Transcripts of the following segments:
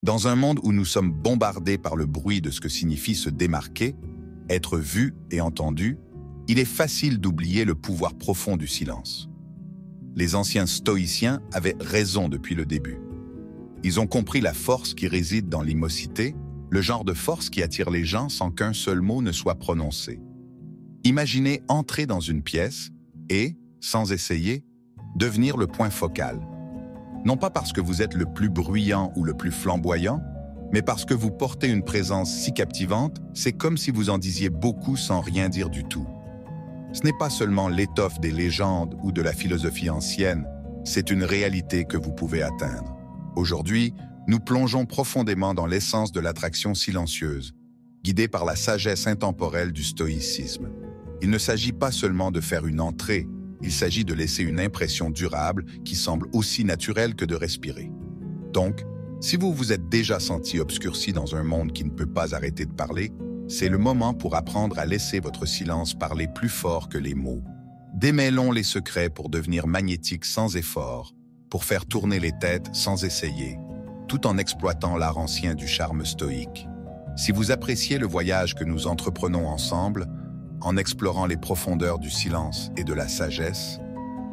Dans un monde où nous sommes bombardés par le bruit de ce que signifie se démarquer, être vu et entendu, il est facile d'oublier le pouvoir profond du silence. Les anciens stoïciens avaient raison depuis le début. Ils ont compris la force qui réside dans l'immocité, le genre de force qui attire les gens sans qu'un seul mot ne soit prononcé. Imaginez entrer dans une pièce et, sans essayer, devenir le point focal. Non pas parce que vous êtes le plus bruyant ou le plus flamboyant, mais parce que vous portez une présence si captivante, c'est comme si vous en disiez beaucoup sans rien dire du tout. Ce n'est pas seulement l'étoffe des légendes ou de la philosophie ancienne, c'est une réalité que vous pouvez atteindre. Aujourd'hui, nous plongeons profondément dans l'essence de l'attraction silencieuse, guidée par la sagesse intemporelle du stoïcisme. Il ne s'agit pas seulement de faire une entrée, il s'agit de laisser une impression durable qui semble aussi naturelle que de respirer. Donc, si vous vous êtes déjà senti obscurci dans un monde qui ne peut pas arrêter de parler, c'est le moment pour apprendre à laisser votre silence parler plus fort que les mots. Démêlons les secrets pour devenir magnétiques sans effort, pour faire tourner les têtes sans essayer, tout en exploitant l'art ancien du charme stoïque. Si vous appréciez le voyage que nous entreprenons ensemble, en explorant les profondeurs du silence et de la sagesse,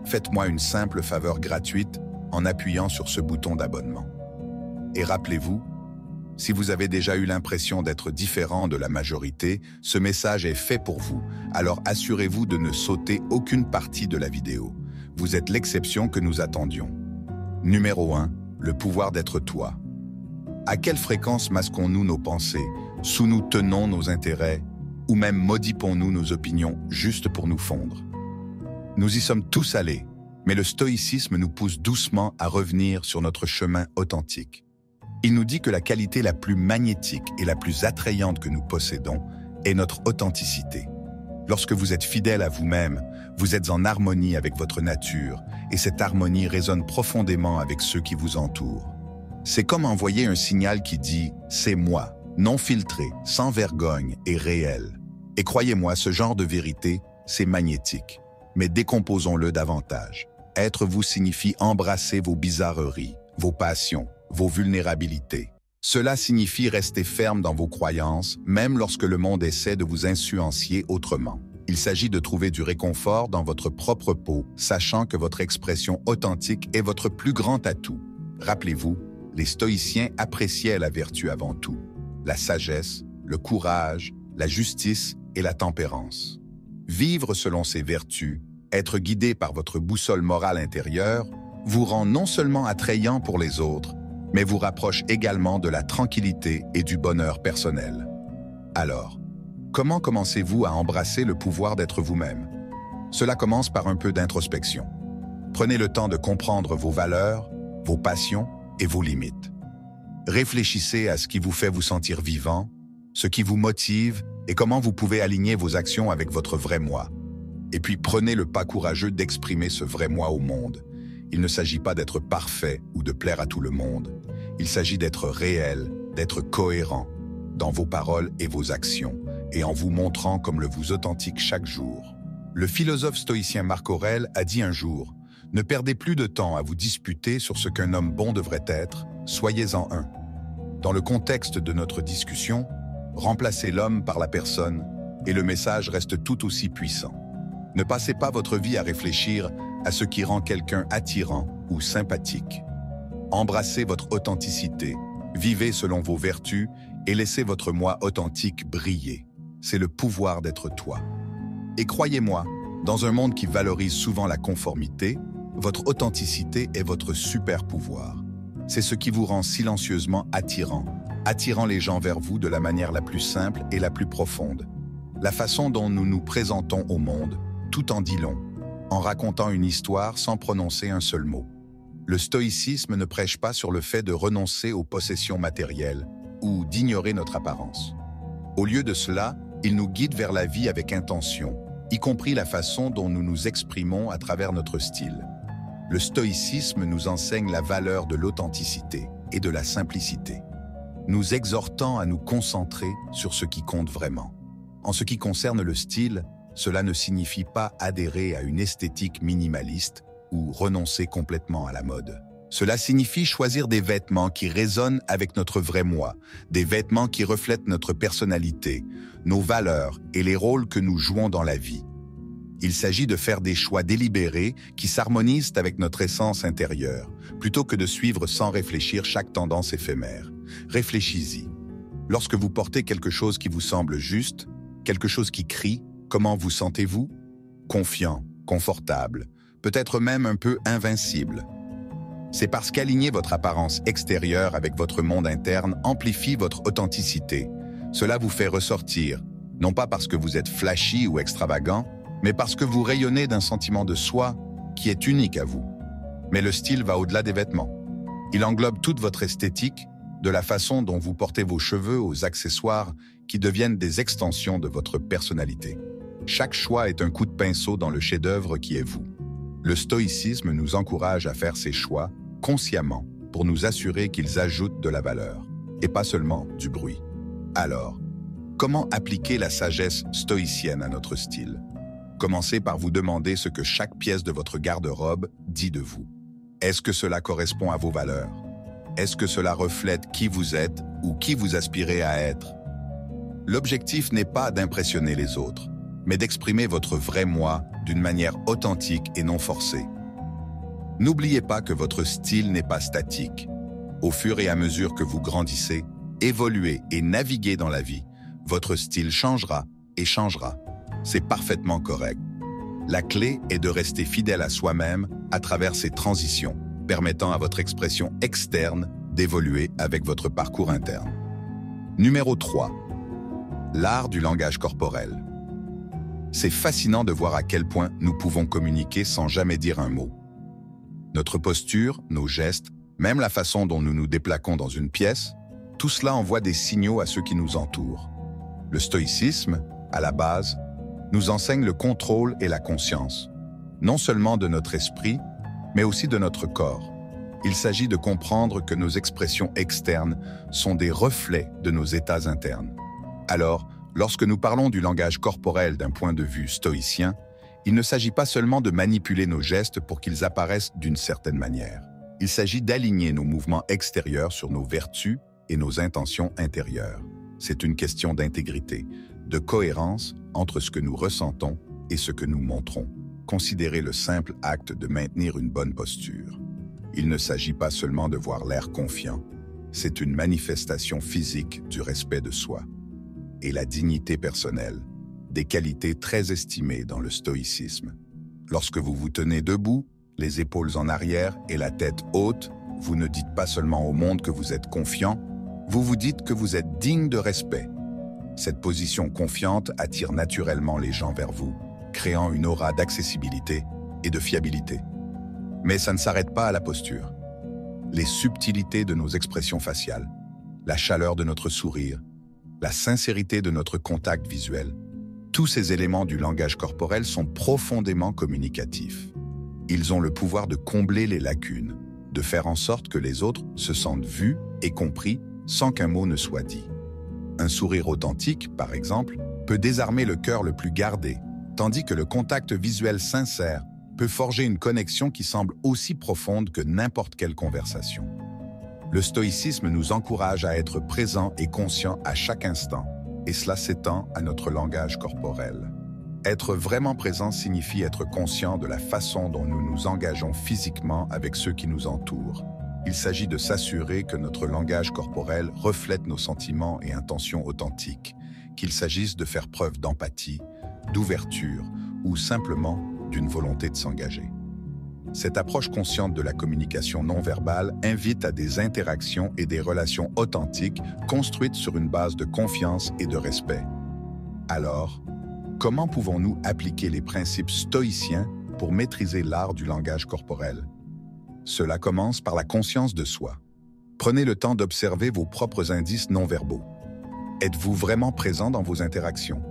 faites-moi une simple faveur gratuite en appuyant sur ce bouton d'abonnement. Et rappelez-vous, si vous avez déjà eu l'impression d'être différent de la majorité, ce message est fait pour vous, alors assurez-vous de ne sauter aucune partie de la vidéo. Vous êtes l'exception que nous attendions. Numéro 1, le pouvoir d'être toi. À quelle fréquence masquons-nous nos pensées, sous-nous tenons nos intérêts, ou même maudipons-nous nos opinions juste pour nous fondre? Nous y sommes tous allés, mais le stoïcisme nous pousse doucement à revenir sur notre chemin authentique. Il nous dit que la qualité la plus magnétique et la plus attrayante que nous possédons est notre authenticité. Lorsque vous êtes fidèle à vous-même, vous êtes en harmonie avec votre nature, et cette harmonie résonne profondément avec ceux qui vous entourent. C'est comme envoyer un signal qui dit « c'est moi », non filtré, sans vergogne et réel. Et croyez-moi, ce genre de vérité, c'est magnétique. Mais décomposons-le davantage. Être vous signifie embrasser vos bizarreries, vos passions, vos vulnérabilités. Cela signifie rester ferme dans vos croyances, même lorsque le monde essaie de vous influencier autrement. Il s'agit de trouver du réconfort dans votre propre peau, sachant que votre expression authentique est votre plus grand atout. Rappelez-vous, les stoïciens appréciaient la vertu avant tout, la sagesse, le courage, la justice et la tempérance. Vivre selon ces vertus, être guidé par votre boussole morale intérieure, vous rend non seulement attrayant pour les autres, mais vous rapproche également de la tranquillité et du bonheur personnel. Alors, comment commencez-vous à embrasser le pouvoir d'être vous-même? Cela commence par un peu d'introspection. Prenez le temps de comprendre vos valeurs, vos passions et vos limites. Réfléchissez à ce qui vous fait vous sentir vivant, ce qui vous motive et comment vous pouvez aligner vos actions avec votre vrai moi. Et puis prenez le pas courageux d'exprimer ce vrai moi au monde. Il ne s'agit pas d'être parfait ou de plaire à tout le monde. Il s'agit d'être réel, d'être cohérent dans vos paroles et vos actions, et en vous montrant comme le vous authentique chaque jour. Le philosophe stoïcien Marc Aurèle a dit un jour « Ne perdez plus de temps à vous disputer sur ce qu'un homme bon devrait être, soyez-en un ». Dans le contexte de notre discussion, remplacez l'homme par la personne, et le message reste tout aussi puissant. Ne passez pas votre vie à réfléchir à ce qui rend quelqu'un attirant ou sympathique. Embrassez votre authenticité, vivez selon vos vertus et laissez votre moi authentique briller. C'est le pouvoir d'être toi. Et croyez-moi, dans un monde qui valorise souvent la conformité, votre authenticité est votre super pouvoir. C'est ce qui vous rend silencieusement attirant, attirant les gens vers vous de la manière la plus simple et la plus profonde. La façon dont nous nous présentons au monde, tout en dit long, en racontant une histoire sans prononcer un seul mot. Le stoïcisme ne prêche pas sur le fait de renoncer aux possessions matérielles ou d'ignorer notre apparence. Au lieu de cela, il nous guide vers la vie avec intention, y compris la façon dont nous nous exprimons à travers notre style. Le stoïcisme nous enseigne la valeur de l'authenticité et de la simplicité, nous exhortant à nous concentrer sur ce qui compte vraiment. En ce qui concerne le style, cela ne signifie pas adhérer à une esthétique minimaliste ou renoncer complètement à la mode. Cela signifie choisir des vêtements qui résonnent avec notre vrai moi, des vêtements qui reflètent notre personnalité, nos valeurs et les rôles que nous jouons dans la vie. Il s'agit de faire des choix délibérés qui s'harmonisent avec notre essence intérieure, plutôt que de suivre sans réfléchir chaque tendance éphémère. Réfléchis-y. Lorsque vous portez quelque chose qui vous semble juste, quelque chose qui crie, comment vous sentez-vous? Confiant, confortable, peut-être même un peu invincible. C'est parce qu'aligner votre apparence extérieure avec votre monde interne amplifie votre authenticité. Cela vous fait ressortir, non pas parce que vous êtes flashy ou extravagant, mais parce que vous rayonnez d'un sentiment de soi qui est unique à vous. Mais le style va au-delà des vêtements. Il englobe toute votre esthétique, de la façon dont vous portez vos cheveux aux accessoires qui deviennent des extensions de votre personnalité. Chaque choix est un coup de pinceau dans le chef-d'œuvre qui est vous. Le stoïcisme nous encourage à faire ces choix consciemment pour nous assurer qu'ils ajoutent de la valeur, et pas seulement du bruit. Alors, comment appliquer la sagesse stoïcienne à notre style? Commencez par vous demander ce que chaque pièce de votre garde-robe dit de vous. Est-ce que cela correspond à vos valeurs? Est-ce que cela reflète qui vous êtes ou qui vous aspirez à être? L'objectif n'est pas d'impressionner les autres, mais d'exprimer votre vrai moi d'une manière authentique et non forcée. N'oubliez pas que votre style n'est pas statique. Au fur et à mesure que vous grandissez, évoluez et naviguez dans la vie, votre style changera et changera. C'est parfaitement correct. La clé est de rester fidèle à soi-même à travers ces transitions, permettant à votre expression externe d'évoluer avec votre parcours interne. Numéro 3. L'art du langage corporel. C'est fascinant de voir à quel point nous pouvons communiquer sans jamais dire un mot. Notre posture, nos gestes, même la façon dont nous nous déplaquons dans une pièce, tout cela envoie des signaux à ceux qui nous entourent. Le stoïcisme, à la base, nous enseigne le contrôle et la conscience, non seulement de notre esprit, mais aussi de notre corps. Il s'agit de comprendre que nos expressions externes sont des reflets de nos états internes. Alors, lorsque nous parlons du langage corporel d'un point de vue stoïcien, il ne s'agit pas seulement de manipuler nos gestes pour qu'ils apparaissent d'une certaine manière. Il s'agit d'aligner nos mouvements extérieurs sur nos vertus et nos intentions intérieures. C'est une question d'intégrité, de cohérence entre ce que nous ressentons et ce que nous montrons. Considérez le simple acte de maintenir une bonne posture. Il ne s'agit pas seulement de voir l'air confiant, c'est une manifestation physique du respect de soi. Et la dignité personnelle, des qualités très estimées dans le stoïcisme. Lorsque vous vous tenez debout, les épaules en arrière et la tête haute, vous ne dites pas seulement au monde que vous êtes confiant, vous vous dites que vous êtes digne de respect. Cette position confiante attire naturellement les gens vers vous, créant une aura d'accessibilité et de fiabilité. Mais ça ne s'arrête pas à la posture. Les subtilités de nos expressions faciales, la chaleur de notre sourire, la sincérité de notre contact visuel, tous ces éléments du langage corporel sont profondément communicatifs. Ils ont le pouvoir de combler les lacunes, de faire en sorte que les autres se sentent vus et compris sans qu'un mot ne soit dit. Un sourire authentique, par exemple, peut désarmer le cœur le plus gardé, tandis que le contact visuel sincère peut forger une connexion qui semble aussi profonde que n'importe quelle conversation. Le stoïcisme nous encourage à être présents et conscients à chaque instant, et cela s'étend à notre langage corporel. Être vraiment présent signifie être conscient de la façon dont nous nous engageons physiquement avec ceux qui nous entourent. Il s'agit de s'assurer que notre langage corporel reflète nos sentiments et intentions authentiques, qu'il s'agisse de faire preuve d'empathie, d'ouverture ou simplement d'une volonté de s'engager. Cette approche consciente de la communication non verbale invite à des interactions et des relations authentiques construites sur une base de confiance et de respect. Alors, comment pouvons-nous appliquer les principes stoïciens pour maîtriser l'art du langage corporel? Cela commence par la conscience de soi. Prenez le temps d'observer vos propres indices non verbaux. Êtes-vous vraiment présent dans vos interactions?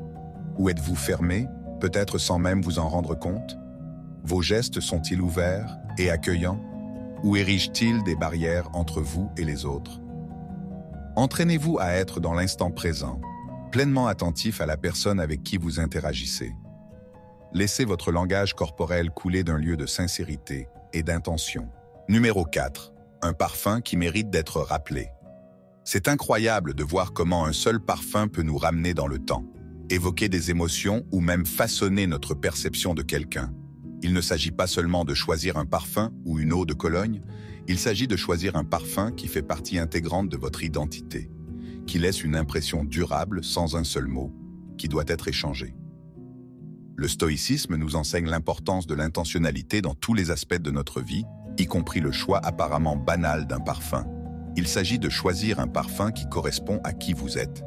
Ou êtes-vous fermé, peut-être sans même vous en rendre compte? Vos gestes sont-ils ouverts et accueillants? Ou érigent-ils des barrières entre vous et les autres? Entraînez-vous à être dans l'instant présent, pleinement attentif à la personne avec qui vous interagissez. Laissez votre langage corporel couler d'un lieu de sincérité et d'intention, Numéro 4. Un parfum qui mérite d'être rappelé. C'est incroyable de voir comment un seul parfum peut nous ramener dans le temps, évoquer des émotions ou même façonner notre perception de quelqu'un. Il ne s'agit pas seulement de choisir un parfum ou une eau de Cologne, il s'agit de choisir un parfum qui fait partie intégrante de votre identité, qui laisse une impression durable sans un seul mot, qui doit être échangé. Le stoïcisme nous enseigne l'importance de l'intentionnalité dans tous les aspects de notre vie, y compris le choix apparemment banal d'un parfum. Il s'agit de choisir un parfum qui correspond à qui vous êtes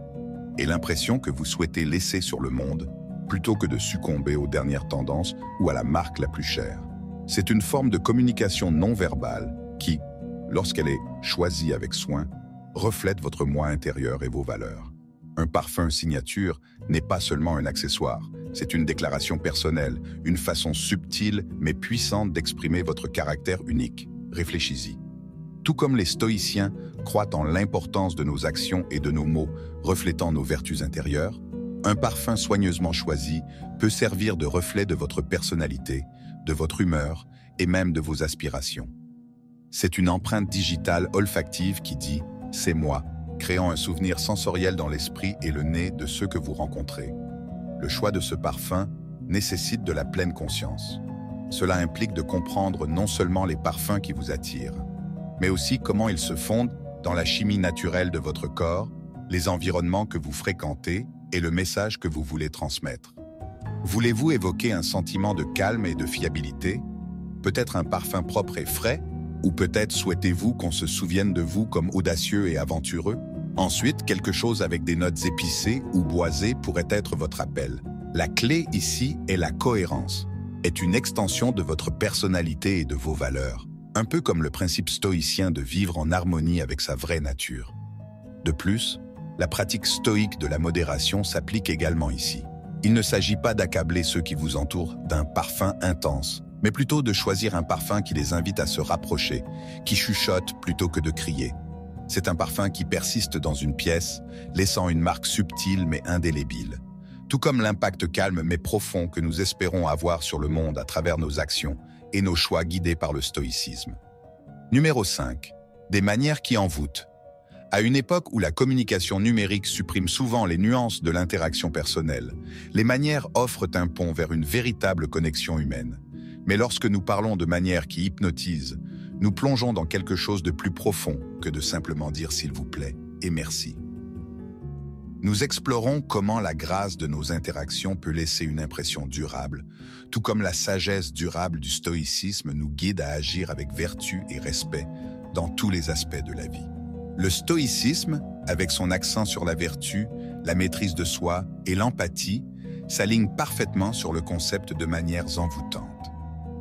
et l'impression que vous souhaitez laisser sur le monde, plutôt que de succomber aux dernières tendances ou à la marque la plus chère. C'est une forme de communication non verbale qui, lorsqu'elle est choisie avec soin, reflète votre moi intérieur et vos valeurs. Un parfum signature n'est pas seulement un accessoire, c'est une déclaration personnelle, une façon subtile mais puissante d'exprimer votre caractère unique. Réfléchis-y. Tout comme les stoïciens croient en l'importance de nos actions et de nos mots reflétant nos vertus intérieures, un parfum soigneusement choisi peut servir de reflet de votre personnalité, de votre humeur et même de vos aspirations. C'est une empreinte digitale olfactive qui dit « c'est moi », créant un souvenir sensoriel dans l'esprit et le nez de ceux que vous rencontrez. Le choix de ce parfum nécessite de la pleine conscience. Cela implique de comprendre non seulement les parfums qui vous attirent, mais aussi comment ils se fondent dans la chimie naturelle de votre corps, les environnements que vous fréquentez et le message que vous voulez transmettre. Voulez-vous évoquer un sentiment de calme et de fiabilité? Peut-être un parfum propre et frais? Ou peut-être souhaitez-vous qu'on se souvienne de vous comme audacieux et aventureux? Ensuite, quelque chose avec des notes épicées ou boisées pourrait être votre appel. La clé ici est la cohérence, est une extension de votre personnalité et de vos valeurs, un peu comme le principe stoïcien de vivre en harmonie avec sa vraie nature. De plus, la pratique stoïque de la modération s'applique également ici. Il ne s'agit pas d'accabler ceux qui vous entourent d'un parfum intense, mais plutôt de choisir un parfum qui les invite à se rapprocher, qui chuchote plutôt que de crier. C'est un parfum qui persiste dans une pièce, laissant une marque subtile mais indélébile. Tout comme l'impact calme mais profond que nous espérons avoir sur le monde à travers nos actions et nos choix guidés par le stoïcisme. Numéro 5. Des manières qui envoûtent. À une époque où la communication numérique supprime souvent les nuances de l'interaction personnelle, les manières offrent un pont vers une véritable connexion humaine. Mais lorsque nous parlons de manières qui hypnotisent, nous plongeons dans quelque chose de plus profond que de simplement dire s'il vous plaît et merci. Nous explorons comment la grâce de nos interactions peut laisser une impression durable, tout comme la sagesse durable du stoïcisme nous guide à agir avec vertu et respect dans tous les aspects de la vie. Le stoïcisme, avec son accent sur la vertu, la maîtrise de soi et l'empathie, s'aligne parfaitement sur le concept de manières envoûtantes.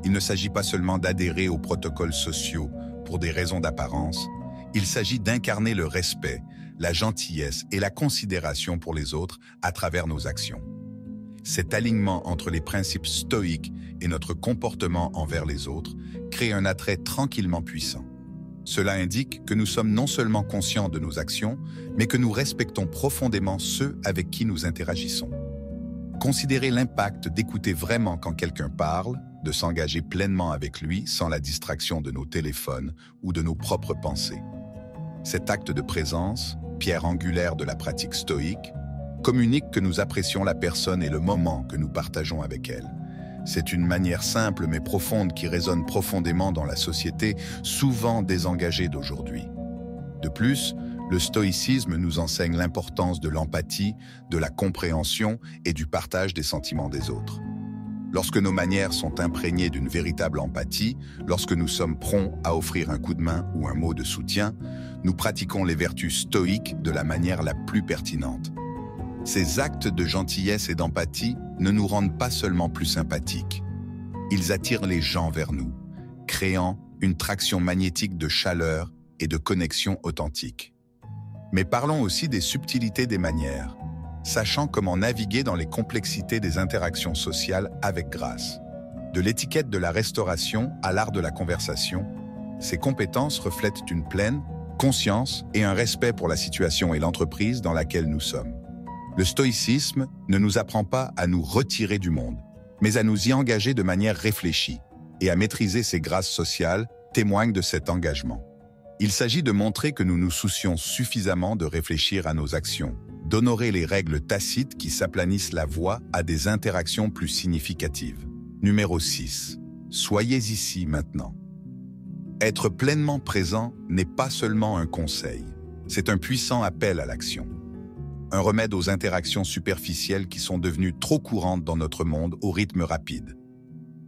Il ne s'agit pas seulement d'adhérer aux protocoles sociaux pour des raisons d'apparence, il s'agit d'incarner le respect, la gentillesse et la considération pour les autres à travers nos actions. Cet alignement entre les principes stoïques et notre comportement envers les autres crée un attrait tranquillement puissant. Cela indique que nous sommes non seulement conscients de nos actions, mais que nous respectons profondément ceux avec qui nous interagissons. Considérez l'impact d'écouter vraiment quand quelqu'un parle, de s'engager pleinement avec lui sans la distraction de nos téléphones ou de nos propres pensées. Cet acte de présence, pierre angulaire de la pratique stoïque, communique que nous apprécions la personne et le moment que nous partageons avec elle. C'est une manière simple mais profonde qui résonne profondément dans la société, souvent désengagée d'aujourd'hui. De plus, le stoïcisme nous enseigne l'importance de l'empathie, de la compréhension et du partage des sentiments des autres. Lorsque nos manières sont imprégnées d'une véritable empathie, lorsque nous sommes prompts à offrir un coup de main ou un mot de soutien, nous pratiquons les vertus stoïques de la manière la plus pertinente. Ces actes de gentillesse et d'empathie ne nous rendent pas seulement plus sympathiques. Ils attirent les gens vers nous, créant une traction magnétique de chaleur et de connexion authentique. Mais parlons aussi des subtilités des manières, sachant comment naviguer dans les complexités des interactions sociales avec grâce. De l'étiquette de la restauration à l'art de la conversation, ces compétences reflètent une pleine conscience et un respect pour la situation et l'entreprise dans laquelle nous sommes. Le stoïcisme ne nous apprend pas à nous retirer du monde, mais à nous y engager de manière réfléchie et à maîtriser ces grâces sociales témoigne de cet engagement. Il s'agit de montrer que nous nous soucions suffisamment de réfléchir à nos actions, d'honorer les règles tacites qui s'aplanissent la voie à des interactions plus significatives. Numéro 6. Soyez ici maintenant. Être pleinement présent n'est pas seulement un conseil, c'est un puissant appel à l'action. Un remède aux interactions superficielles qui sont devenues trop courantes dans notre monde au rythme rapide.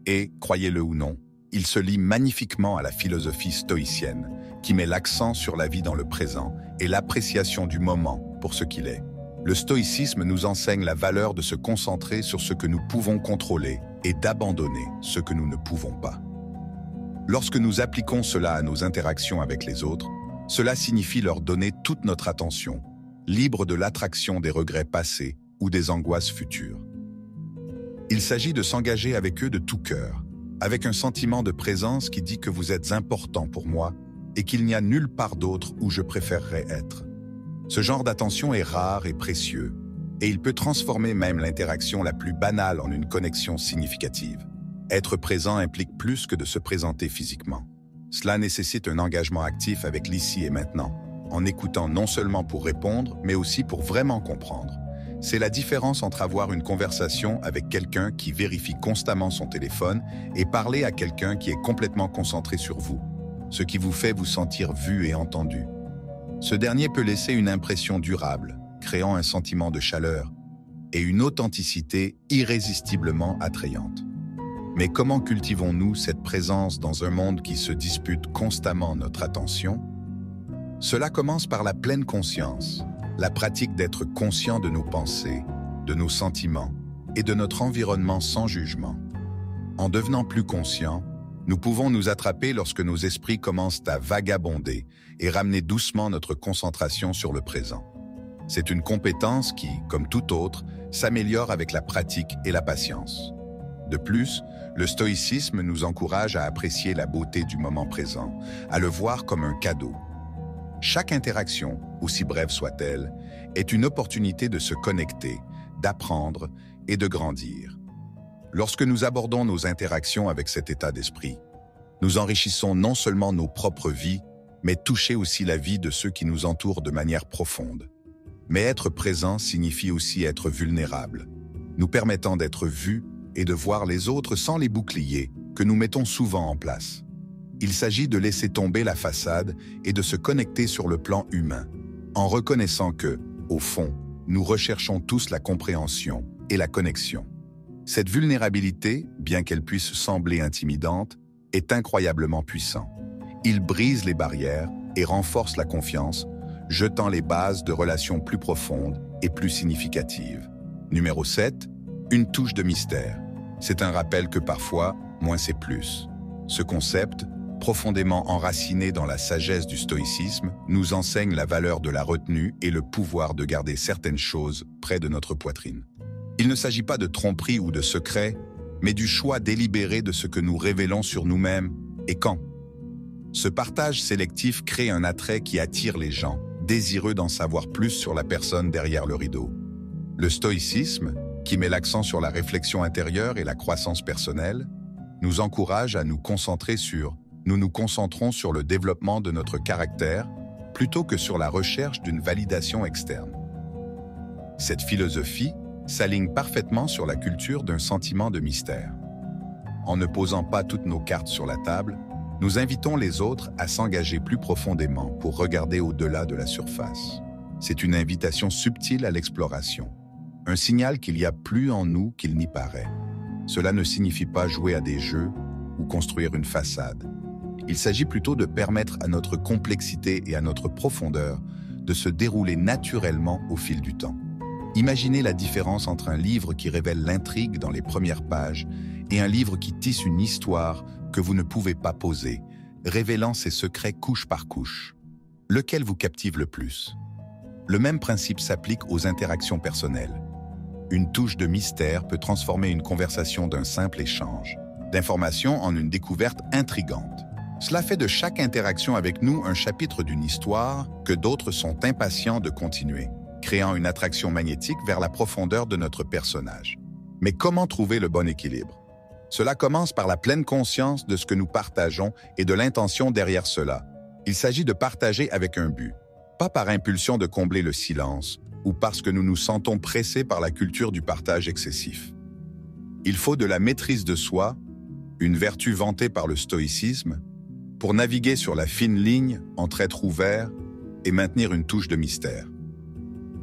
Et, croyez-le ou non, il se lie magnifiquement à la philosophie stoïcienne, qui met l'accent sur la vie dans le présent et l'appréciation du moment pour ce qu'il est. Le stoïcisme nous enseigne la valeur de se concentrer sur ce que nous pouvons contrôler et d'abandonner ce que nous ne pouvons pas. Lorsque nous appliquons cela à nos interactions avec les autres, cela signifie leur donner toute notre attention, libre de l'attraction des regrets passés ou des angoisses futures. Il s'agit de s'engager avec eux de tout cœur, avec un sentiment de présence qui dit que vous êtes important pour moi et qu'il n'y a nulle part d'autre où je préférerais être. Ce genre d'attention est rare et précieux, et il peut transformer même l'interaction la plus banale en une connexion significative. Être présent implique plus que de se présenter physiquement. Cela nécessite un engagement actif avec l'ici et maintenant, en écoutant non seulement pour répondre, mais aussi pour vraiment comprendre. C'est la différence entre avoir une conversation avec quelqu'un qui vérifie constamment son téléphone et parler à quelqu'un qui est complètement concentré sur vous, ce qui vous fait vous sentir vu et entendu. Ce dernier peut laisser une impression durable, créant un sentiment de chaleur et une authenticité irrésistiblement attrayante. Mais comment cultivons-nous cette présence dans un monde qui se dispute constamment notre attention? Cela commence par la pleine conscience, la pratique d'être conscient de nos pensées, de nos sentiments et de notre environnement sans jugement. En devenant plus conscients, nous pouvons nous attraper lorsque nos esprits commencent à vagabonder et ramener doucement notre concentration sur le présent. C'est une compétence qui, comme toute autre, s'améliore avec la pratique et la patience. De plus, le stoïcisme nous encourage à apprécier la beauté du moment présent, à le voir comme un cadeau. Chaque interaction, aussi brève soit-elle, est une opportunité de se connecter, d'apprendre et de grandir. Lorsque nous abordons nos interactions avec cet état d'esprit, nous enrichissons non seulement nos propres vies, mais toucher aussi la vie de ceux qui nous entourent de manière profonde. Mais être présent signifie aussi être vulnérable, nous permettant d'être vus et de voir les autres sans les boucliers que nous mettons souvent en place. Il s'agit de laisser tomber la façade et de se connecter sur le plan humain, en reconnaissant que, au fond, nous recherchons tous la compréhension et la connexion. Cette vulnérabilité, bien qu'elle puisse sembler intimidante, est incroyablement puissante. Il brise les barrières et renforce la confiance, jetant les bases de relations plus profondes et plus significatives. Numéro 7. Une touche de mystère. C'est un rappel que parfois, moins c'est plus. Ce concept, profondément enraciné dans la sagesse du stoïcisme, nous enseigne la valeur de la retenue et le pouvoir de garder certaines choses près de notre poitrine. Il ne s'agit pas de tromperie ou de secret, mais du choix délibéré de ce que nous révélons sur nous-mêmes et quand. Ce partage sélectif crée un attrait qui attire les gens, désireux d'en savoir plus sur la personne derrière le rideau. Le stoïcisme, qui met l'accent sur la réflexion intérieure et la croissance personnelle, nous encourage à nous concentrer sur nous nous concentrons sur le développement de notre caractère plutôt que sur la recherche d'une validation externe. Cette philosophie s'aligne parfaitement sur la culture d'un sentiment de mystère. En ne posant pas toutes nos cartes sur la table, nous invitons les autres à s'engager plus profondément pour regarder au-delà de la surface. C'est une invitation subtile à l'exploration, un signal qu'il y a plus en nous qu'il n'y paraît. Cela ne signifie pas jouer à des jeux ou construire une façade. Il s'agit plutôt de permettre à notre complexité et à notre profondeur de se dérouler naturellement au fil du temps. Imaginez la différence entre un livre qui révèle l'intrigue dans les premières pages et un livre qui tisse une histoire que vous ne pouvez pas poser, révélant ses secrets couche par couche. Lequel vous captive le plus? Le même principe s'applique aux interactions personnelles. Une touche de mystère peut transformer une conversation d'un simple échange d'informations en une découverte intrigante. Cela fait de chaque interaction avec nous un chapitre d'une histoire que d'autres sont impatients de continuer, créant une attraction magnétique vers la profondeur de notre personnage. Mais comment trouver le bon équilibre? Cela commence par la pleine conscience de ce que nous partageons et de l'intention derrière cela. Il s'agit de partager avec un but, pas par impulsion de combler le silence ou parce que nous nous sentons pressés par la culture du partage excessif. Il faut de la maîtrise de soi, une vertu vantée par le stoïcisme, pour naviguer sur la fine ligne entre être ouvert et maintenir une touche de mystère.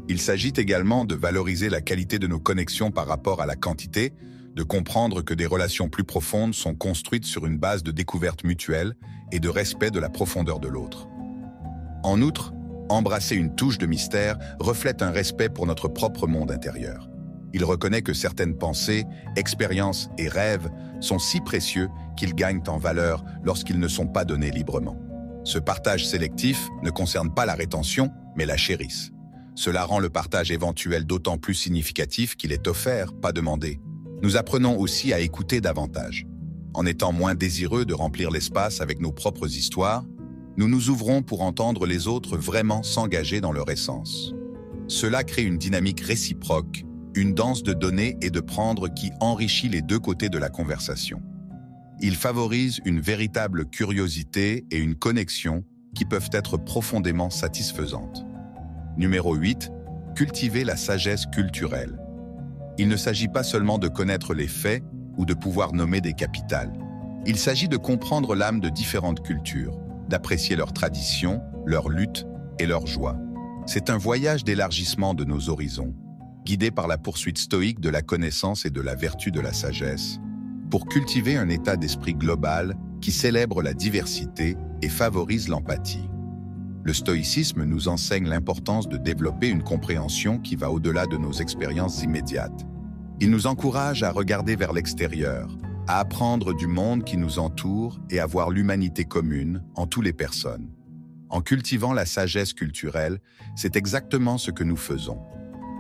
Il s'agit également de valoriser la qualité de nos connexions par rapport à la quantité, de comprendre que des relations plus profondes sont construites sur une base de découverte mutuelle et de respect de la profondeur de l'autre. En outre, embrasser une touche de mystère reflète un respect pour notre propre monde intérieur. Il reconnaît que certaines pensées, expériences et rêves sont si précieux qu'ils gagnent en valeur lorsqu'ils ne sont pas donnés librement. Ce partage sélectif ne concerne pas la rétention, mais la chérisse. Cela rend le partage éventuel d'autant plus significatif qu'il est offert, pas demandé. Nous apprenons aussi à écouter davantage. En étant moins désireux de remplir l'espace avec nos propres histoires, nous nous ouvrons pour entendre les autres vraiment s'engager dans leur essence. Cela crée une dynamique réciproque, une danse de donner et de prendre qui enrichit les deux côtés de la conversation. Il favorise une véritable curiosité et une connexion qui peuvent être profondément satisfaisantes. Numéro 8. Cultiver la sagesse culturelle. Il ne s'agit pas seulement de connaître les faits ou de pouvoir nommer des capitales. Il s'agit de comprendre l'âme de différentes cultures, d'apprécier leurs traditions, leurs luttes et leurs joies. C'est un voyage d'élargissement de nos horizons, guidé par la poursuite stoïque de la connaissance et de la vertu de la sagesse, pour cultiver un état d'esprit global qui célèbre la diversité et favorise l'empathie. Le stoïcisme nous enseigne l'importance de développer une compréhension qui va au-delà de nos expériences immédiates. Il nous encourage à regarder vers l'extérieur, à apprendre du monde qui nous entoure et à voir l'humanité commune en toutes les personnes. En cultivant la sagesse culturelle, c'est exactement ce que nous faisons.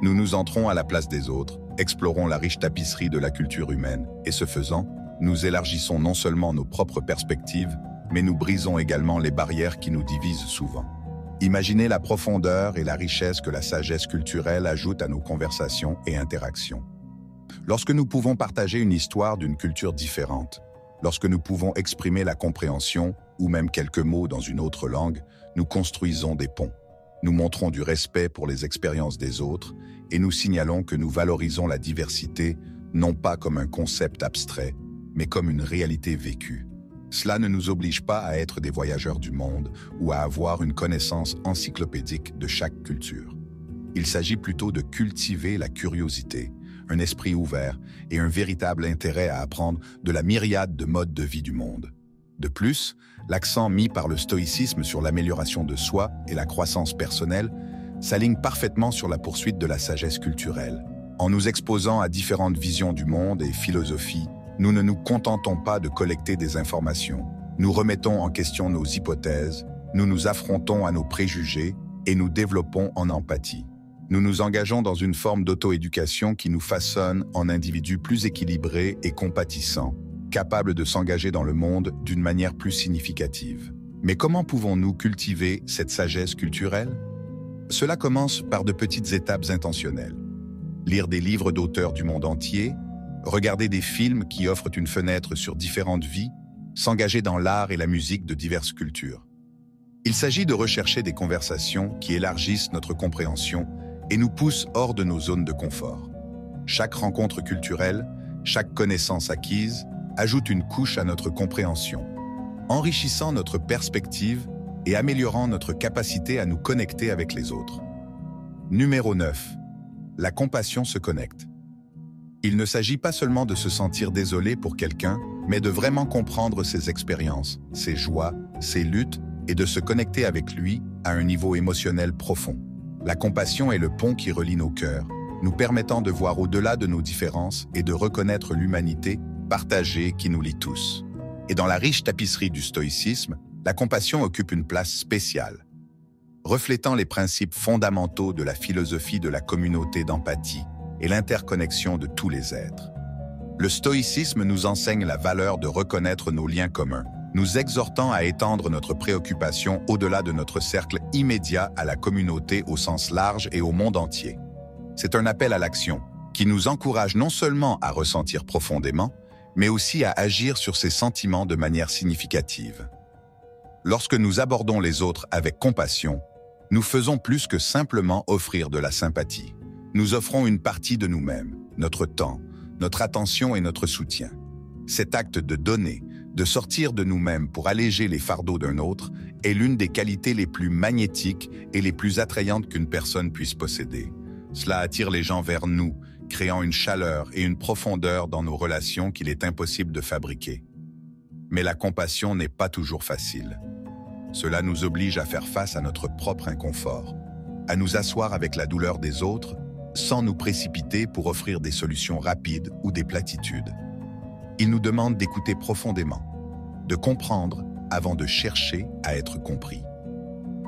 Nous nous entrons à la place des autres, explorons la riche tapisserie de la culture humaine et ce faisant, nous élargissons non seulement nos propres perspectives, mais nous brisons également les barrières qui nous divisent souvent. Imaginez la profondeur et la richesse que la sagesse culturelle ajoute à nos conversations et interactions. Lorsque nous pouvons partager une histoire d'une culture différente, lorsque nous pouvons exprimer la compréhension ou même quelques mots dans une autre langue, nous construisons des ponts. Nous montrons du respect pour les expériences des autres et nous signalons que nous valorisons la diversité non pas comme un concept abstrait, mais comme une réalité vécue. Cela ne nous oblige pas à être des voyageurs du monde ou à avoir une connaissance encyclopédique de chaque culture. Il s'agit plutôt de cultiver la curiosité, un esprit ouvert et un véritable intérêt à apprendre de la myriade de modes de vie du monde. De plus, l'accent mis par le stoïcisme sur l'amélioration de soi et la croissance personnelle s'aligne parfaitement sur la poursuite de la sagesse culturelle. En nous exposant à différentes visions du monde et philosophies, nous ne nous contentons pas de collecter des informations. Nous remettons en question nos hypothèses, nous nous affrontons à nos préjugés et nous développons en empathie. Nous nous engageons dans une forme d'auto-éducation qui nous façonne en individus plus équilibrés et compatissants, capables de s'engager dans le monde d'une manière plus significative. Mais comment pouvons-nous cultiver cette sagesse culturelle? Cela commence par de petites étapes intentionnelles. Lire des livres d'auteurs du monde entier, regarder des films qui offrent une fenêtre sur différentes vies, s'engager dans l'art et la musique de diverses cultures. Il s'agit de rechercher des conversations qui élargissent notre compréhension et nous poussent hors de nos zones de confort. Chaque rencontre culturelle, chaque connaissance acquise, ajoute une couche à notre compréhension, enrichissant notre perspective et améliorant notre capacité à nous connecter avec les autres. Numéro 9. La compassion se connecte. Il ne s'agit pas seulement de se sentir désolé pour quelqu'un, mais de vraiment comprendre ses expériences, ses joies, ses luttes et de se connecter avec lui à un niveau émotionnel profond. La compassion est le pont qui relie nos cœurs, nous permettant de voir au-delà de nos différences et de reconnaître l'humanité partagée qui nous lie tous. Et dans la riche tapisserie du stoïcisme, la compassion occupe une place spéciale, reflétant les principes fondamentaux de la philosophie de la communauté d'empathie et l'interconnexion de tous les êtres. Le stoïcisme nous enseigne la valeur de reconnaître nos liens communs, nous exhortant à étendre notre préoccupation au-delà de notre cercle immédiat à la communauté au sens large et au monde entier. C'est un appel à l'action qui nous encourage non seulement à ressentir profondément, mais aussi à agir sur ces sentiments de manière significative. Lorsque nous abordons les autres avec compassion, nous faisons plus que simplement offrir de la sympathie. Nous offrons une partie de nous-mêmes, notre temps, notre attention et notre soutien. Cet acte de donner, de sortir de nous-mêmes pour alléger les fardeaux d'un autre, est l'une des qualités les plus magnétiques et les plus attrayantes qu'une personne puisse posséder. Cela attire les gens vers nous, créant une chaleur et une profondeur dans nos relations qu'il est impossible de fabriquer. Mais la compassion n'est pas toujours facile. Cela nous oblige à faire face à notre propre inconfort, à nous asseoir avec la douleur des autres, sans nous précipiter pour offrir des solutions rapides ou des platitudes. Il nous demande d'écouter profondément, de comprendre avant de chercher à être compris.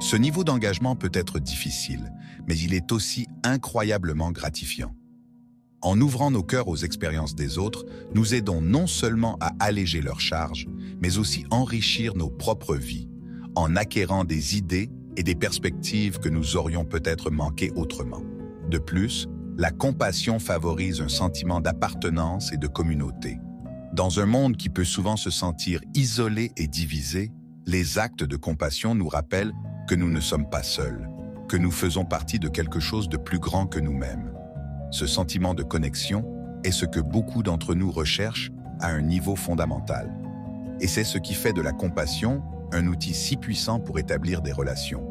Ce niveau d'engagement peut être difficile, mais il est aussi incroyablement gratifiant. En ouvrant nos cœurs aux expériences des autres, nous aidons non seulement à alléger leurs charges, mais aussi enrichir nos propres vies, en acquérant des idées et des perspectives que nous aurions peut-être manquées autrement. De plus, la compassion favorise un sentiment d'appartenance et de communauté. Dans un monde qui peut souvent se sentir isolé et divisé, les actes de compassion nous rappellent que nous ne sommes pas seuls, que nous faisons partie de quelque chose de plus grand que nous-mêmes. Ce sentiment de connexion est ce que beaucoup d'entre nous recherchent à un niveau fondamental. Et c'est ce qui fait de la compassion un outil si puissant pour établir des relations.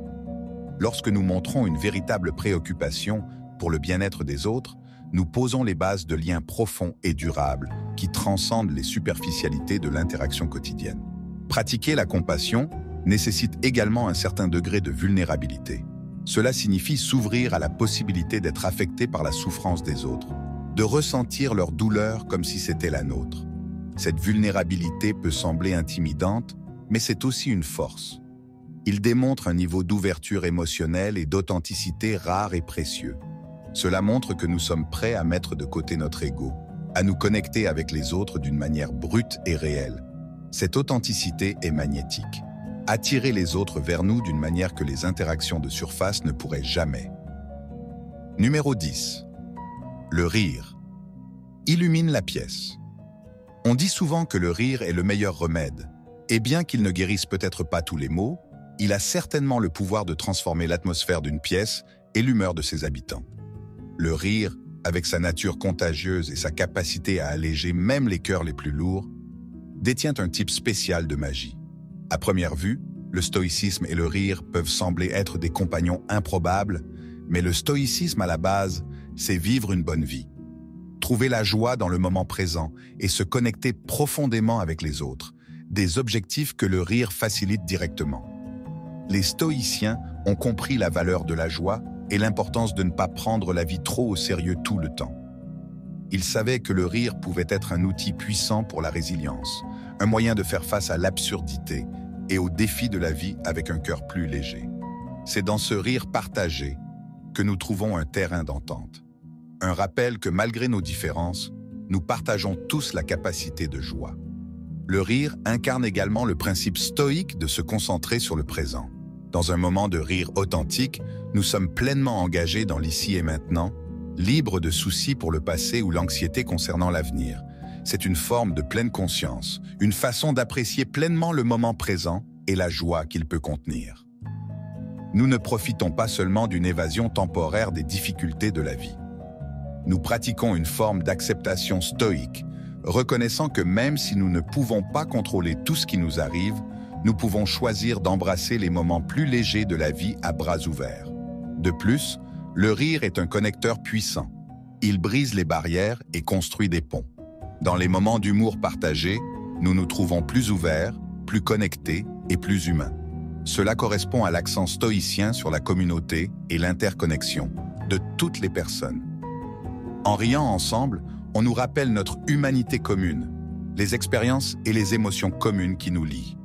Lorsque nous montrons une véritable préoccupation pour le bien-être des autres, nous posons les bases de liens profonds et durables qui transcendent les superficialités de l'interaction quotidienne. Pratiquer la compassion nécessite également un certain degré de vulnérabilité. Cela signifie s'ouvrir à la possibilité d'être affecté par la souffrance des autres, de ressentir leur douleur comme si c'était la nôtre. Cette vulnérabilité peut sembler intimidante, mais c'est aussi une force. Il démontre un niveau d'ouverture émotionnelle et d'authenticité rare et précieux. Cela montre que nous sommes prêts à mettre de côté notre ego, à nous connecter avec les autres d'une manière brute et réelle. Cette authenticité est magnétique. Attirer les autres vers nous d'une manière que les interactions de surface ne pourraient jamais. Numéro 10. Le rire. Illumine la pièce. On dit souvent que le rire est le meilleur remède, et bien qu'il ne guérisse peut-être pas tous les maux, il a certainement le pouvoir de transformer l'atmosphère d'une pièce et l'humeur de ses habitants. Le rire, avec sa nature contagieuse et sa capacité à alléger même les cœurs les plus lourds, détient un type spécial de magie. À première vue, le stoïcisme et le rire peuvent sembler être des compagnons improbables, mais le stoïcisme à la base, c'est vivre une bonne vie. Trouver la joie dans le moment présent et se connecter profondément avec les autres, des objectifs que le rire facilite directement. Les stoïciens ont compris la valeur de la joie et l'importance de ne pas prendre la vie trop au sérieux tout le temps. Ils savaient que le rire pouvait être un outil puissant pour la résilience, un moyen de faire face à l'absurdité et aux défis de la vie avec un cœur plus léger. C'est dans ce rire partagé que nous trouvons un terrain d'entente. Un rappel que malgré nos différences, nous partageons tous la capacité de joie. Le rire incarne également le principe stoïque de se concentrer sur le présent. Dans un moment de rire authentique, nous sommes pleinement engagés dans l'ici et maintenant, libres de soucis pour le passé ou l'anxiété concernant l'avenir. C'est une forme de pleine conscience, une façon d'apprécier pleinement le moment présent et la joie qu'il peut contenir. Nous ne profitons pas seulement d'une évasion temporaire des difficultés de la vie. Nous pratiquons une forme d'acceptation stoïque, reconnaissant que même si nous ne pouvons pas contrôler tout ce qui nous arrive, nous pouvons choisir d'embrasser les moments plus légers de la vie à bras ouverts. De plus, le rire est un connecteur puissant. Il brise les barrières et construit des ponts. Dans les moments d'humour partagés, nous nous trouvons plus ouverts, plus connectés et plus humains. Cela correspond à l'accent stoïcien sur la communauté et l'interconnexion de toutes les personnes. En riant ensemble, on nous rappelle notre humanité commune, les expériences et les émotions communes qui nous lient.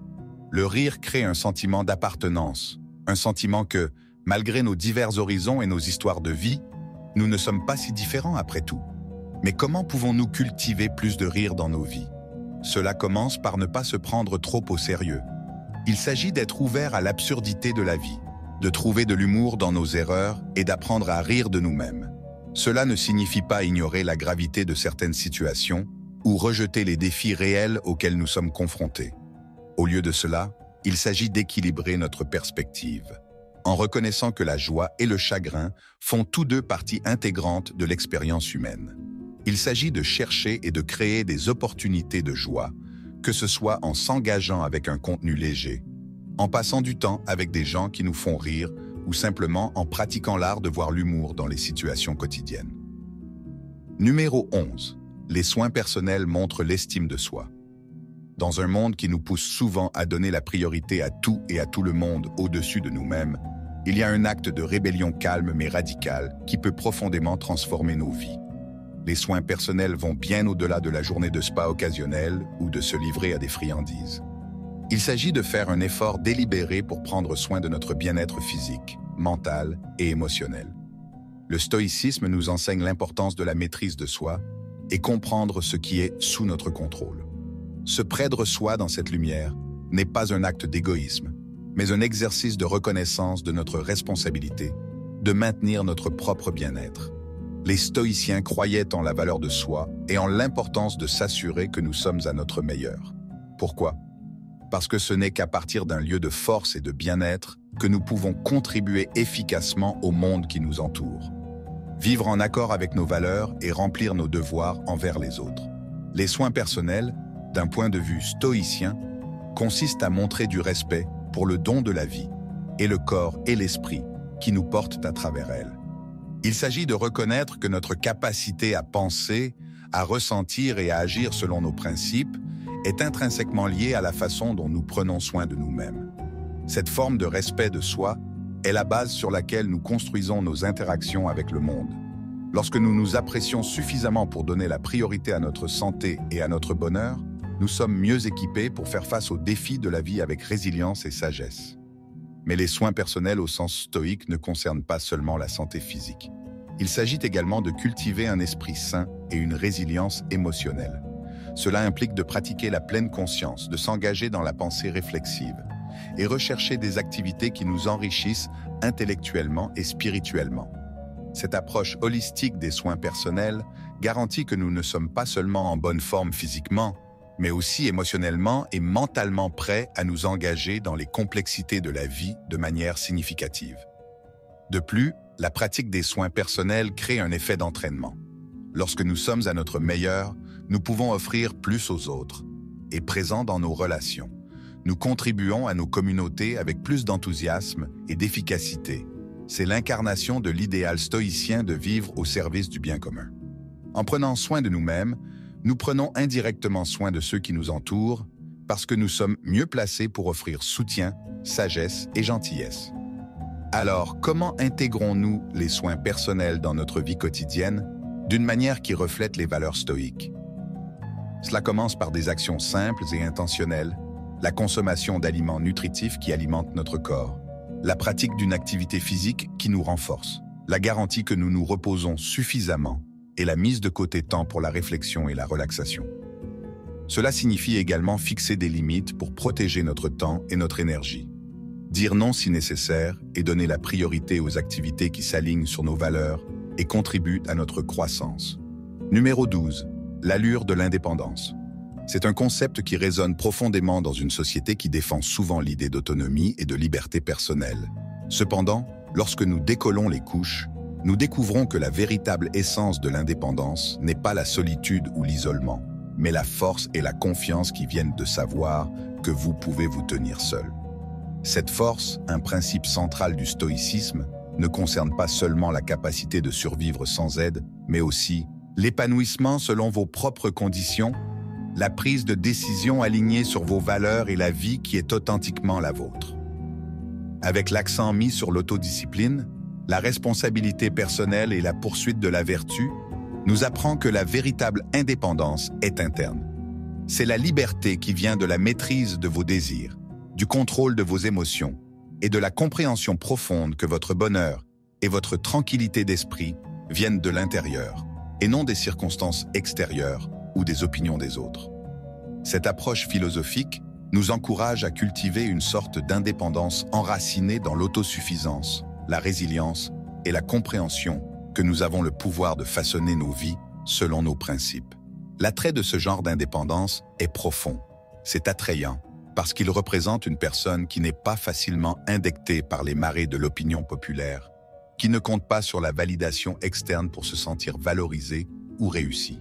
Le rire crée un sentiment d'appartenance, un sentiment que, malgré nos divers horizons et nos histoires de vie, nous ne sommes pas si différents après tout. Mais comment pouvons-nous cultiver plus de rire dans nos vies? Cela commence par ne pas se prendre trop au sérieux. Il s'agit d'être ouvert à l'absurdité de la vie, de trouver de l'humour dans nos erreurs et d'apprendre à rire de nous-mêmes. Cela ne signifie pas ignorer la gravité de certaines situations ou rejeter les défis réels auxquels nous sommes confrontés. Au lieu de cela, il s'agit d'équilibrer notre perspective, en reconnaissant que la joie et le chagrin font tous deux partie intégrante de l'expérience humaine. Il s'agit de chercher et de créer des opportunités de joie, que ce soit en s'engageant avec un contenu léger, en passant du temps avec des gens qui nous font rire ou simplement en pratiquant l'art de voir l'humour dans les situations quotidiennes. Numéro 11. Les soins personnels montrent l'estime de soi. Dans un monde qui nous pousse souvent à donner la priorité à tout et à tout le monde au-dessus de nous-mêmes, il y a un acte de rébellion calme mais radical qui peut profondément transformer nos vies. Les soins personnels vont bien au-delà de la journée de spa occasionnelle ou de se livrer à des friandises. Il s'agit de faire un effort délibéré pour prendre soin de notre bien-être physique, mental et émotionnel. Le stoïcisme nous enseigne l'importance de la maîtrise de soi et comprendre ce qui est sous notre contrôle. Se prendre soi dans cette lumière n'est pas un acte d'égoïsme, mais un exercice de reconnaissance de notre responsabilité, de maintenir notre propre bien-être. Les stoïciens croyaient en la valeur de soi et en l'importance de s'assurer que nous sommes à notre meilleur. Pourquoi? Parce que ce n'est qu'à partir d'un lieu de force et de bien-être que nous pouvons contribuer efficacement au monde qui nous entoure. Vivre en accord avec nos valeurs et remplir nos devoirs envers les autres. Les soins personnels, d'un point de vue stoïcien, consistent à montrer du respect pour le don de la vie et le corps et l'esprit qui nous portent à travers elle. Il s'agit de reconnaître que notre capacité à penser, à ressentir et à agir selon nos principes est intrinsèquement liée à la façon dont nous prenons soin de nous-mêmes. Cette forme de respect de soi est la base sur laquelle nous construisons nos interactions avec le monde. Lorsque nous nous apprécions suffisamment pour donner la priorité à notre santé et à notre bonheur, nous sommes mieux équipés pour faire face aux défis de la vie avec résilience et sagesse. Mais les soins personnels au sens stoïque ne concernent pas seulement la santé physique. Il s'agit également de cultiver un esprit sain et une résilience émotionnelle. Cela implique de pratiquer la pleine conscience, de s'engager dans la pensée réflexive et rechercher des activités qui nous enrichissent intellectuellement et spirituellement. Cette approche holistique des soins personnels garantit que nous ne sommes pas seulement en bonne forme physiquement, mais aussi émotionnellement et mentalement prêts à nous engager dans les complexités de la vie de manière significative. De plus, la pratique des soins personnels crée un effet d'entraînement. Lorsque nous sommes à notre meilleur, nous pouvons offrir plus aux autres et présents dans nos relations. Nous contribuons à nos communautés avec plus d'enthousiasme et d'efficacité. C'est l'incarnation de l'idéal stoïcien de vivre au service du bien commun. En prenant soin de nous-mêmes, nous prenons indirectement soin de ceux qui nous entourent parce que nous sommes mieux placés pour offrir soutien, sagesse et gentillesse. Alors, comment intégrons-nous les soins personnels dans notre vie quotidienne d'une manière qui reflète les valeurs stoïques? Cela commence par des actions simples et intentionnelles, la consommation d'aliments nutritifs qui alimentent notre corps, la pratique d'une activité physique qui nous renforce, la garantie que nous nous reposons suffisamment et la mise de côté temps pour la réflexion et la relaxation. Cela signifie également fixer des limites pour protéger notre temps et notre énergie. Dire non si nécessaire et donner la priorité aux activités qui s'alignent sur nos valeurs et contribuent à notre croissance. Numéro 12. L'allure de l'indépendance. C'est un concept qui résonne profondément dans une société qui défend souvent l'idée d'autonomie et de liberté personnelle. Cependant, lorsque nous décollons les couches, nous découvrons que la véritable essence de l'indépendance n'est pas la solitude ou l'isolement, mais la force et la confiance qui viennent de savoir que vous pouvez vous tenir seul. Cette force, un principe central du stoïcisme, ne concerne pas seulement la capacité de survivre sans aide, mais aussi l'épanouissement selon vos propres conditions, la prise de décision alignée sur vos valeurs et la vie qui est authentiquement la vôtre. Avec l'accent mis sur l'autodiscipline, la responsabilité personnelle et la poursuite de la vertu, nous apprend que la véritable indépendance est interne. C'est la liberté qui vient de la maîtrise de vos désirs, du contrôle de vos émotions et de la compréhension profonde que votre bonheur et votre tranquillité d'esprit viennent de l'intérieur et non des circonstances extérieures ou des opinions des autres. Cette approche philosophique nous encourage à cultiver une sorte d'indépendance enracinée dans l'autosuffisance, la résilience et la compréhension que nous avons le pouvoir de façonner nos vies selon nos principes. L'attrait de ce genre d'indépendance est profond. C'est attrayant parce qu'il représente une personne qui n'est pas facilement indectée par les marées de l'opinion populaire, qui ne compte pas sur la validation externe pour se sentir valorisé ou réussi.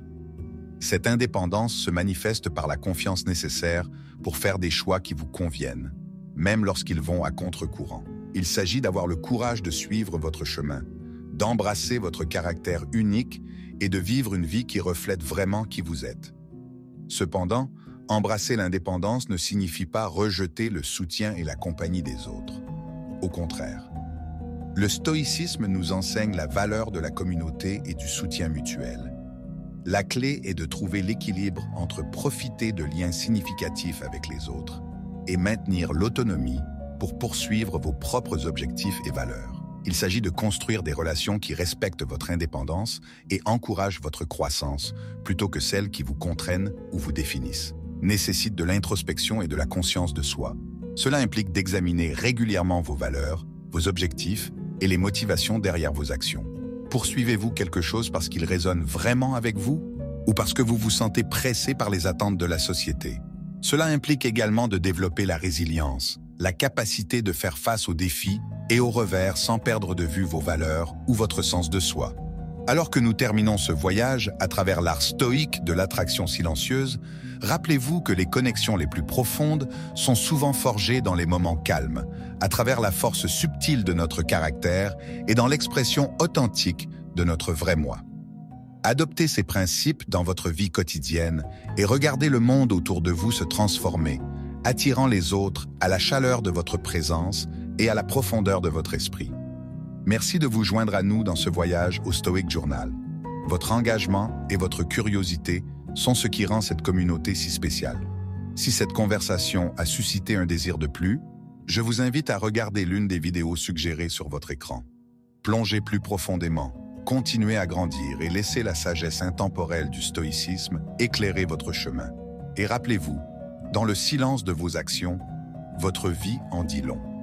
Cette indépendance se manifeste par la confiance nécessaire pour faire des choix qui vous conviennent, même lorsqu'ils vont à contre-courant. Il s'agit d'avoir le courage de suivre votre chemin, d'embrasser votre caractère unique et de vivre une vie qui reflète vraiment qui vous êtes. Cependant, embrasser l'indépendance ne signifie pas rejeter le soutien et la compagnie des autres. Au contraire, le stoïcisme nous enseigne la valeur de la communauté et du soutien mutuel. La clé est de trouver l'équilibre entre profiter de liens significatifs avec les autres et maintenir l'autonomie pour poursuivre vos propres objectifs et valeurs. Il s'agit de construire des relations qui respectent votre indépendance et encouragent votre croissance, plutôt que celles qui vous contraignent ou vous définissent. Nécessite de l'introspection et de la conscience de soi. Cela implique d'examiner régulièrement vos valeurs, vos objectifs et les motivations derrière vos actions. Poursuivez-vous quelque chose parce qu'il résonne vraiment avec vous ou parce que vous vous sentez pressé par les attentes de la société? Cela implique également de développer la résilience, la capacité de faire face aux défis et aux revers sans perdre de vue vos valeurs ou votre sens de soi. Alors que nous terminons ce voyage à travers l'art stoïque de l'attraction silencieuse, rappelez-vous que les connexions les plus profondes sont souvent forgées dans les moments calmes, à travers la force subtile de notre caractère et dans l'expression authentique de notre vrai moi. Adoptez ces principes dans votre vie quotidienne et regardez le monde autour de vous se transformer, attirant les autres à la chaleur de votre présence et à la profondeur de votre esprit. Merci de vous joindre à nous dans ce voyage au Stoic Journal. Votre engagement et votre curiosité sont ce qui rend cette communauté si spéciale. Si cette conversation a suscité un désir de plus, je vous invite à regarder l'une des vidéos suggérées sur votre écran. Plongez plus profondément, continuez à grandir et laissez la sagesse intemporelle du stoïcisme éclairer votre chemin. Et rappelez-vous, dans le silence de vos actions, votre vie en dit long.